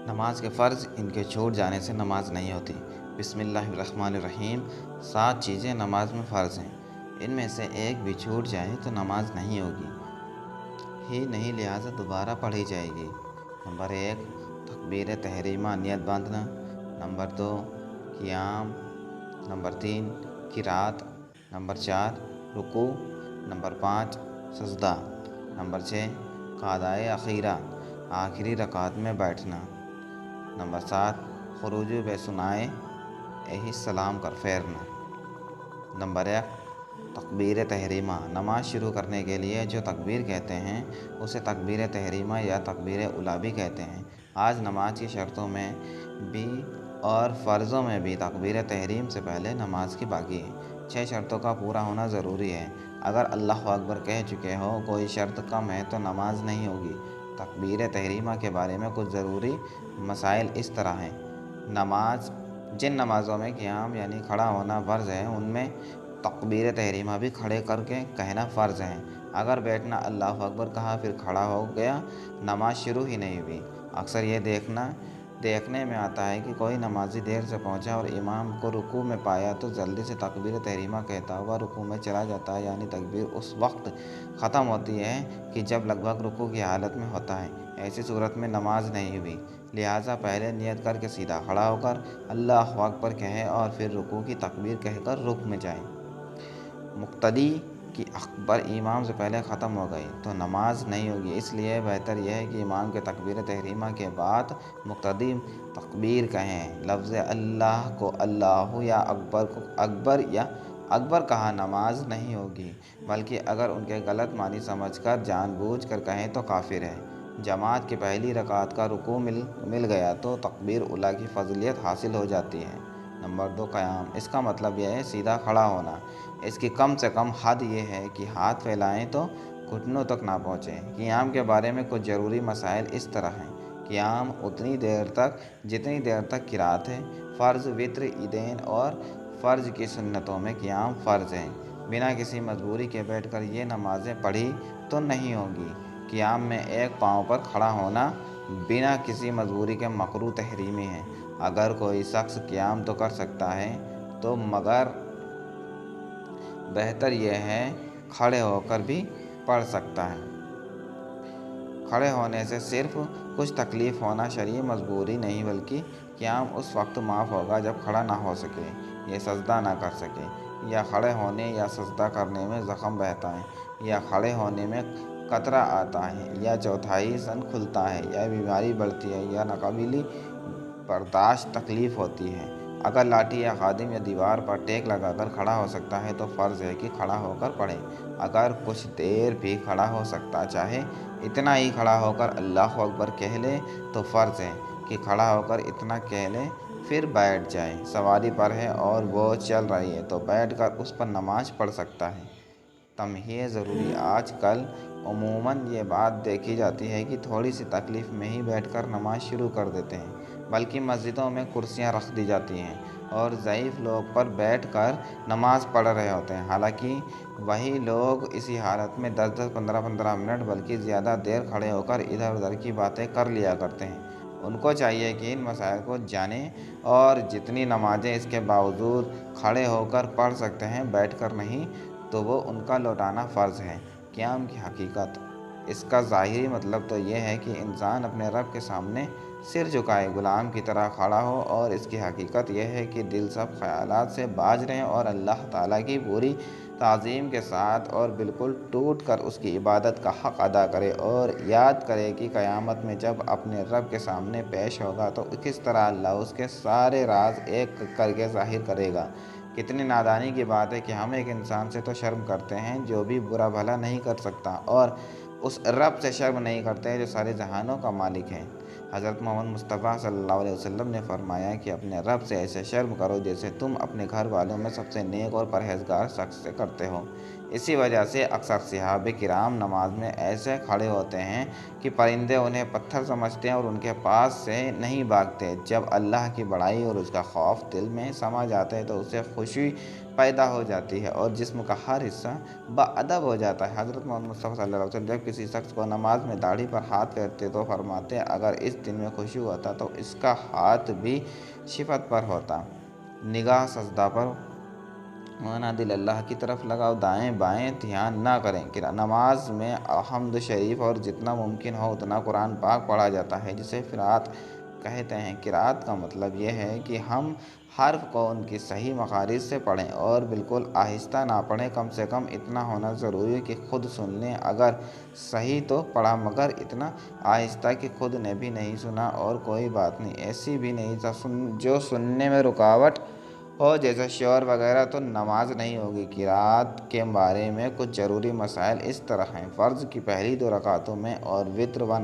نماز کے فرض، ان کے چھوٹ جانے سے نماز نہیں ہوتی۔ بسم اللہ الرحمن الرحیم۔ 7 چیزیں نماز میں فرض ہیں، ان میں سے ایک بھی چھوٹ جائے تو نماز نہیں ہوگی ہی نہیں، لہٰذا دوبارہ پڑھی جائے گی۔ نمبر 1، تکبیر تحریمہ نیت باندھنا۔ نمبر 2، قیام۔ نمبر 3، قرات۔ نمبر 4، رکوع۔ نمبر 5، سجدہ۔ نمبر 6، قضائے اخیرہ، آخری رکعت میں بیٹھنا۔ نمبر 7، خروج بے سنائے سلام کر پھیرنا۔ نمبر 1، تکبیر تحریمہ، نماز شروع کرنے کے لیے جو تکبیر کہتے ہیں اسے تکبیر تحریمہ یا تکبیر اولیٰ بھی کہتے ہیں۔ آج نماز کی شرطوں میں بھی اور فرضوں میں بھی تکبیر تحریم سے پہلے نماز کی باقی ہے۔ 6 شرطوں کا پورا ہونا ضروری ہے۔ اگر اللہ اکبر کہہ چکے ہو، کوئی شرط کم ہے تو نماز نہیں ہوگی۔ تکبیر تحریمہ کے بارے میں کچھ ضروری مسائل اس طرح ہیں۔ جن نمازوں میں قیام یعنی کھڑا ہونا فرض ہے، ان میں تکبیر تحریمہ بھی کھڑے کر کے کہنا فرض ہے۔ اگر بیٹھنا اللہ اکبر کہا پھر کھڑا ہو گیا، نماز شروع ہی نہیں ہوئی۔ اکثر یہ دیکھنے میں آتا ہے کہ کوئی نمازی دیر سے پہنچا اور امام کو رکوع میں پایا تو جلدی سے تکبیر تحریمہ کہتا ہوا رکوع میں چلا جاتا ہے، یعنی تکبیر اس وقت ختم ہوتی ہے کہ جب لگ بھگ رکوع کی حالت میں ہوتا ہے۔ ایسی صورت میں نماز نہیں ہوئی، لہٰذا پہلے نیت کر کے سیدھا کھڑا ہو کر اللہ اکبر کہے اور پھر رکوع کی تکبیر کہہ کر رکوع میں جائے۔ مقتدی کی اکبر امام سے پہلے ختم ہو گئی تو نماز نہیں ہوگی، اس لیے بہتر یہ ہے کہ امام کے تکبیر تحریمہ کے بعد مقتدی تکبیر کہیں۔ لفظ اللہ کو اللہ یا اکبر کو اکبر کہا نماز نہیں ہوگی، بلکہ اگر ان کے غلط معنی سمجھ کر جان بوجھ کر کہیں تو کافر ہے۔ جماعت کی پہلی رکعت کا رکوع مل گیا تو تکبیر اولیٰ کی فضیلت حاصل ہو جاتی ہے۔ نمبر 2، قیام۔ اس کا مطلب یہ ہے سیدھا کھڑا ہونا۔ اس کی کم سے کم حد یہ ہے کہ ہاتھ پھیلائیں تو گھٹنوں تک نہ پہنچیں۔ قیام کے بارے میں کچھ ضروری مسائل اس طرح ہیں۔ قیام اتنی دیر تک جتنی دیر تک قرات ہے۔ فرض، وتر، عیدین اور فرض کی سنتوں میں قیام فرض ہے۔ بنا کسی مجبوری کے بیٹھ کر یہ نمازیں پڑھی تو نہیں ہوگی۔ قیام میں ایک پاؤں پر کھڑا ہونا بنا کسی مجبوری کے مکروہ تحریمی ہے۔ اگر کوئی شخص قیام تو کر سکتا ہے تو مگر بہتر یہ ہے کھڑے ہو کر بھی پڑھ سکتا ہے۔ کھڑے ہونے سے صرف کچھ تکلیف ہونا شرعی مجبوری نہیں، بلکہ قیام اس وقت معاف ہوگا جب کھڑا نہ ہو سکے، یہ سجدہ نہ کر سکے، یا کھڑے ہونے یا سجدہ کرنے میں زخم بہتا ہے، یا کھڑے ہونے میں قطرہ آتا ہے، یا چوتھائی سن کھلتا ہے، یا بیماری بڑھتی ہے، یا ناقابل برداشت تکلیف ہوتی ہے۔ اگر لاٹھی یا خادم یا دیوار پر ٹیک لگا کر کھڑا ہو سکتا ہے تو فرض ہے کہ کھڑا ہو کر پڑھے۔ اگر کچھ دیر بھی کھڑا ہو سکتا، چاہے اتنا ہی کھڑا ہو کر اللہ اکبر کہہ لے تو فرض ہے کہ کھڑا ہو کر اتنا کہہ لے پھر بیٹھ جائے۔ سواری پر ہے اور وہ چل رہی ہے تو بیٹھ کر اس پر نماز پڑھ سکتا ہے۔ تمہید ضروری۔ آج کل عموماً یہ بات دیکھی جاتی ہے کہ تھوڑی سی تکلیف میں ہی بیٹھ کر نماز شروع کر دیتے ہیں، بلکہ مسجدوں میں کرسیاں رکھ دی جاتی ہیں اور ضعیف لوگ پر بیٹھ کر نماز پڑھ رہے ہوتے ہیں، حالانکہ وہی لوگ اسی حالت میں 10-10، 15-15 منٹ بلکہ زیادہ دیر کھڑے ہو کر ادھر ادھر کی باتیں کر لیا کرتے ہیں۔ ان کو چاہیے کہ ان مسائل کو جانیں اور جتنی نمازیں اس کے باوجود کھڑے ہو کر پڑھ سکتے ہیں بیٹھ کر نہیں تو وہ ان کا لوٹانا فرض ہے۔ قیام کی حقیقت۔ اس کا ظاہری مطلب تو یہ ہے کہ انسان اپنے رب کے سامنے سر جھکائے، غلام کی طرح کھڑا ہو، اور اس کی حقیقت یہ ہے کہ دل سب خیالات سے باز رہے اور اللہ تعالیٰ کی پوری تعظیم کے ساتھ اور بالکل ٹوٹ کر اس کی عبادت کا حق ادا کرے، اور یاد کرے کہ قیامت میں جب اپنے رب کے سامنے پیش ہوگا تو کس طرح اللہ اس کے سارے راز ایک کر کے ظاہر کرے گا۔ کتنی نادانی کی بات ہے کہ ہم ایک انسان سے تو شرم کرتے ہیں جو بھی برا بھلا نہیں کر سکتا، اور اس رب سے شرم نہیں کرتے جو سارے جہانوں کا مالک ہے۔ حضرت محمد مصطفیٰ صلی اللہ علیہ وسلم نے فرمایا کہ اپنے رب سے ایسے شرم کرو جیسے تم اپنے گھر والوں میں سب سے نیک اور پرہیزگار شخص سے کرتے ہو۔ اسی وجہ سے اکثر صحابہ کرام نماز میں ایسے کھڑے ہوتے ہیں کہ پرندے انہیں پتھر سمجھتے ہیں اور ان کے پاس سے نہیں بھاگتے۔ جب اللہ کی بڑائی اور اس کا خوف دل میں سما جاتا ہے تو اسے خوشی پیدا ہو جاتی ہے اور جسم کا ہر حصہ باادب ہو جاتا ہے۔ حضرت محمد مصطفیٰ صلی اللہ علیہ وسلم جب کسی شخص کو نماز میں داڑھی پر ہاتھ پھیرتے تو فرماتے اگر اس دن میں خوشی ہوتا تو اس کا ہاتھ بھی شفت پر ہوتا۔ نگاہ سجدہ پر ہونا، دل اللہ کی طرف لگاؤ، دائیں بائیں دھیان نہ کریں۔ نماز میں حمد شریف اور جتنا ممکن ہو اتنا قرآن پاک پڑھا جاتا ہے جسے قرات کہتے ہیں۔ قرات کا مطلب یہ ہے کہ ہم حرف کو ان کی صحیح مخارج سے پڑھیں اور بالکل آہستہ نہ پڑھیں۔ کم سے کم اتنا ہونا ضروری ہے کہ خود سن لیں، اگر صحیح تو پڑھا مگر اتنا آہستہ کہ خود نے بھی نہیں سنا، اور کوئی بات نہیں ایسی بھی نہیں جو سننے میں رکاوٹ ہو جیسے شور وغیرہ، تو نماز نہیں ہوگی۔ قرات کے بارے میں کچھ ضروری مسائل اس طرح ہیں۔ فرض کی پہلی 2 رکعتوں میں اور وتر و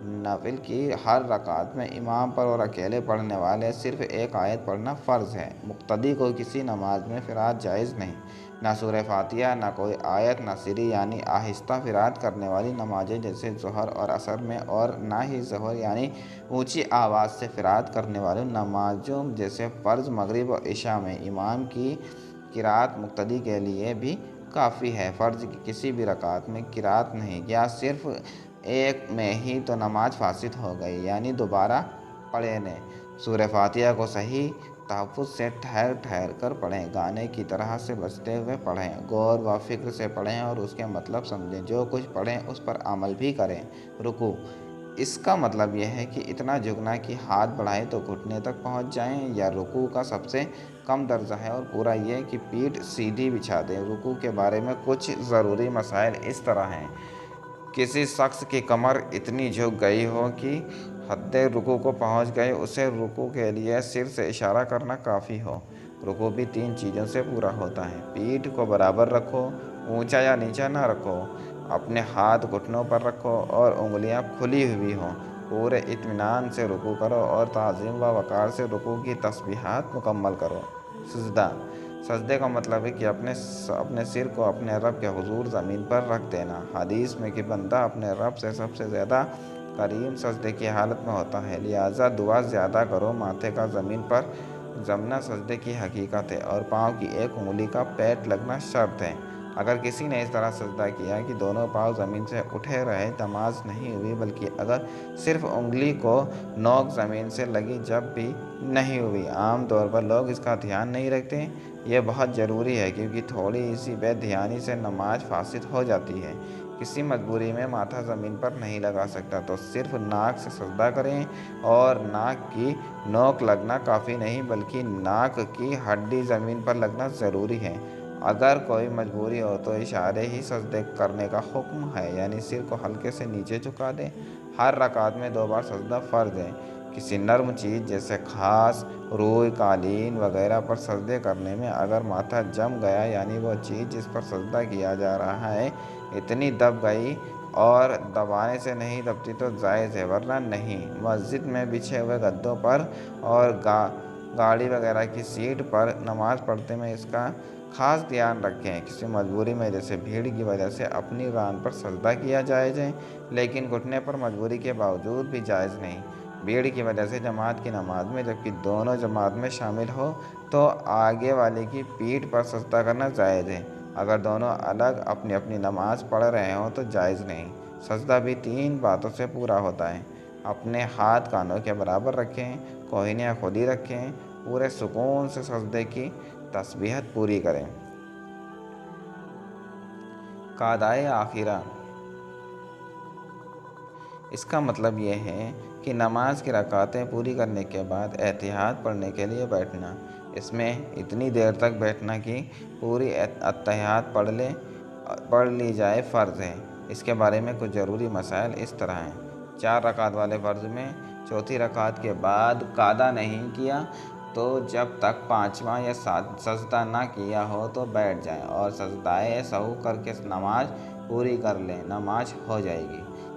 نفل کی ہر رکعت میں امام پر اور اکیلے پڑھنے والے صرف ایک آیت پڑھنا فرض ہے۔ مقتدی کو کسی نماز میں قرات جائز نہیں، نہ سورہ فاتحہ، نہ کوئی آیت، نہ سری یعنی آہستہ قرات کرنے والی نمازیں جیسے ظہر اور عصر میں، اور نہ ہی ظہر یعنی اونچی آواز سے قرات کرنے والی نمازوں جیسے فرض، مغرب اور عشاء میں۔ امام کی قرات مقتدی کے لیے بھی کافی ہے۔ فرض کی کسی بھی رکعت میں قرات نہیں یا صرف ایک میں ہی تو نماز فاسد ہو گئی، یعنی دوبارہ پڑھیں۔ سورہ فاتحہ کو صحیح تحفظ سے ٹھہر ٹھہر کر پڑھیں، گانے کی طرح سے بجتے ہوئے پڑھیں، غور و فکر سے پڑھیں اور اس کے مطلب سمجھیں۔ جو کچھ پڑھیں اس پر عمل بھی کریں۔ رکوع، اس کا مطلب یہ ہے کہ اتنا جھکنا کہ ہاتھ بڑھائیں تو گھٹنے تک پہنچ جائیں، یا رکوع کا سب سے کم درجہ ہے، اور پورا یہ کہ پیٹھ سیدھی بچھا دیں۔ رکوع کے بارے میں کچھ ضروری مسائل اس طرح ہیں۔ کسی شخص کی کمر اتنی جھک گئی ہو کہ حد رکوع کو پہنچ گئے، اسے رکوع کے لیے سر سے اشارہ کرنا کافی ہو۔ رکوع بھی 3 چیزوں سے پورا ہوتا ہے۔ پیٹھ کو برابر رکھو، اونچا یا نیچا نہ رکھو، اپنے ہاتھ گھٹنوں پر رکھو اور انگلیاں کھلی ہوئی ہوں۔ پورے اطمینان سے رکوع کرو اور تعظیم و وقار سے رکوع کی تسبیحات مکمل کرو۔ سجدہ، سجدے کا مطلب ہے کہ اپنے سر کو اپنے رب کے حضور زمین پر رکھ دینا۔ حدیث میں کہ بندہ اپنے رب سے سب سے زیادہ قریب سجدے کی حالت میں ہوتا ہے، لہٰذا دعا زیادہ کرو۔ ماتھے کا زمین پر جمنا سجدے کی حقیقت ہے اور پاؤں کی ایک انگلی کا پیٹ لگنا شرط ہے۔ اگر کسی نے اس طرح سجدہ کیا کہ دونوں پاؤں زمین سے اٹھے رہے، نماز نہیں ہوئی، بلکہ اگر صرف انگلی کو نوک زمین سے لگی جب بھی نہیں ہوئی۔ عام طور پر لوگ اس کا دھیان نہیں رکھتے، یہ بہت ضروری ہے کیونکہ تھوڑی سی بے دھیانی سے نماز فاسد ہو جاتی ہے۔ کسی مجبوری میں ماتھا زمین پر نہیں لگا سکتا تو صرف ناک سے سجدہ کریں، اور ناک کی نوک لگنا کافی نہیں بلکہ ناک کی ہڈی زمین پر لگنا ضروری ہے۔ اگر کوئی مجبوری ہو تو اشارے ہی سجدے کرنے کا حکم ہے، یعنی سر کو ہلکے سے نیچے جھکا دیں۔ ہر رکعت میں 2 بار سجدہ فرض ہے۔ کسی نرم چیز جیسے گھاس، روئی، قالین وغیرہ پر سجدے کرنے میں اگر ماتھا جم گیا، یعنی وہ چیز جس پر سجدہ کیا جا رہا ہے اتنی دب گئی اور دبانے سے نہیں دبتی تو جائز ہے، ورنہ نہیں۔ مسجد میں بچھے ہوئے گدوں پر اور گاڑی وغیرہ کی سیٹ پر نماز پڑھتے میں اس کا خاص دھیان رکھیں۔ کسی مجبوری میں جیسے بھیڑ کی وجہ سے اپنی ران پر سجدہ کیا جائز ہے، لیکن گھٹنے پر مجبوری کے باوجود بھی جائز نہیں۔ بھیڑ کی وجہ سے جماعت کی نماز میں جبکہ دونوں جماعت میں شامل ہو تو آگے والے کی پیٹھ پر سجدہ کرنا جائز ہے، اگر دونوں الگ اپنی اپنی نماز پڑھ رہے ہوں تو جائز نہیں۔ سجدہ بھی 3 باتوں سے پورا ہوتا ہے۔ اپنے ہاتھ کانوں کے برابر رکھیں، کوہنیاں کھلی رکھیں، پورے سکون سے سجدے کی تسبیحات پوری کریں۔ قضائے آخرہ، اس کا مطلب یہ ہے کہ نماز کی رکعتیں پوری کرنے کے بعد اتحیات پڑھنے کے لیے بیٹھنا۔ اس میں اتنی دیر تک بیٹھنا کہ پوری اتحیات پڑھ لی جائے فرض ہے۔ اس کے بارے میں کچھ ضروری مسائل اس طرح ہیں۔ 4 رکعت والے فرض میں چوتھی رکعت کے بعد قعدہ نہیں کیا تو جب تک 5واں یا سجدہ نہ کیا ہو تو بیٹھ جائیں اور سجدہ سہو کر کے نماز پوری کر لیں، نماز ہو جائے گی۔